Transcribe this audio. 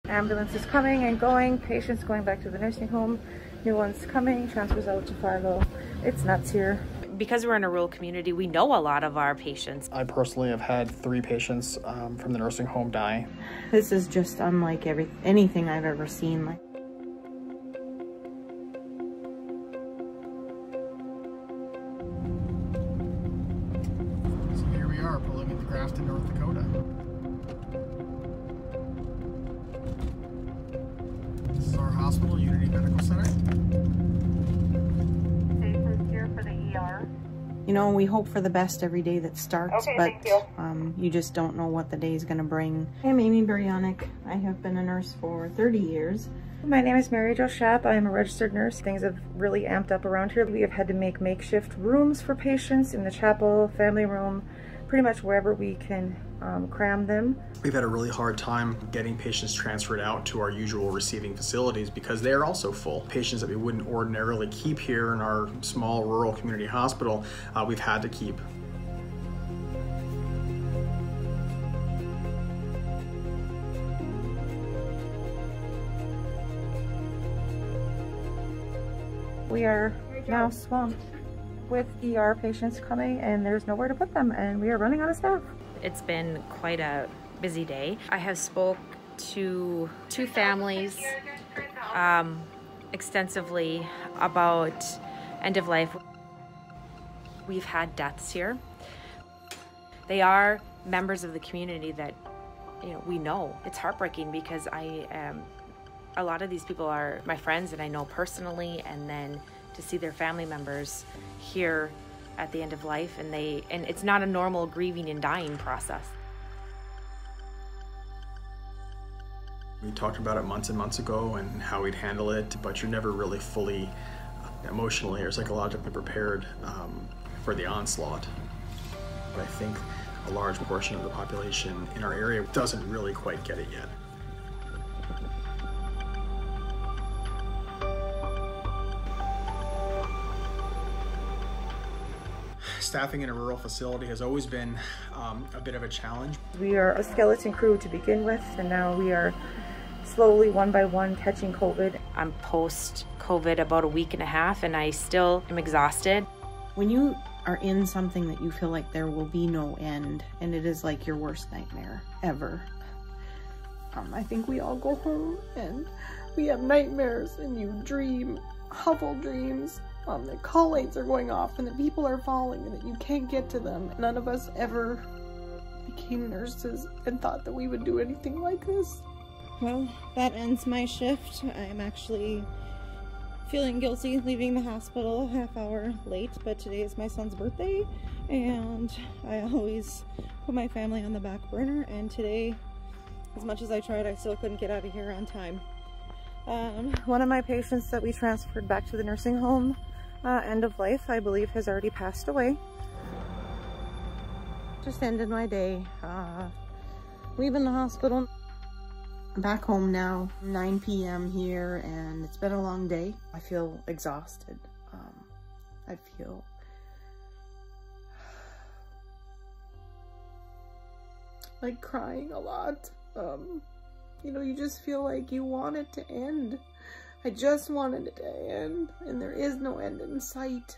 Ambulance is coming and going, patients going back to the nursing home, new ones coming, transfers out to Fargo. It's nuts here. Because we're in a rural community, we know a lot of our patients. I personally have had 3 patients from the nursing home die. This is just unlike anything I've ever seen. So here we are, pulling into Grafton, North Dakota. This is our hospital, Unity Medical Center. Here for the ER. You know, we hope for the best every day that starts, Okay, but thank you. you just don't know what the day is going to bring. I'm Amy Baryonic. I have been a nurse for 30 years. My name is Mary Jo Schaap. I am a registered nurse. Things have really amped up around here. We have had to make makeshift rooms for patients in the chapel, family room, pretty much wherever we can cram them. We've had a really hard time getting patients transferred out to our usual receiving facilities because they are also full. Patients that we wouldn't ordinarily keep here in our small rural community hospital, we've had to keep. We are now swamped with ER patients coming and there's nowhere to put them and we are running out of staff. It's been quite a busy day. I have spoke to 2 families extensively about end of life. We've had deaths here. They are members of the community that we know. It's heartbreaking because a lot of these people are my friends and I know personally, and then to see their family members here at the end of life, and it's not a normal grieving and dying process. We talked about it months and months ago and how we'd handle it, but you're never really fully emotionally or psychologically prepared for the onslaught. But I think a large portion of the population in our area doesn't really quite get it yet. Staffing in a rural facility has always been a bit of a challenge. We are a skeleton crew to begin with, and now we are slowly, one by one, catching COVID. I'm post-COVID about a week and a half, and I still am exhausted. When you are in something that you feel like there will be no end, and it is like your worst nightmare ever, I think we all go home and we have nightmares, and you dream awful dreams. The call lights are going off and the people are falling and that you can't get to them. None of us ever became nurses and thought that we would do anything like this. Well, that ends my shift. I'm actually feeling guilty leaving the hospital a half hour late, but today is my son's birthday and I always put my family on the back burner, and today, as much as I tried, I still couldn't get out of here on time. One of my patients that we transferred back to the nursing home, end of life, I believe, has already passed away. Just ended my day, leaving the hospital. I'm back home now, 9 p.m. here, and it's been a long day. I feel exhausted. I feel like crying a lot. You know, you just feel like you want it to end. I just wanted it to end, and there is no end in sight.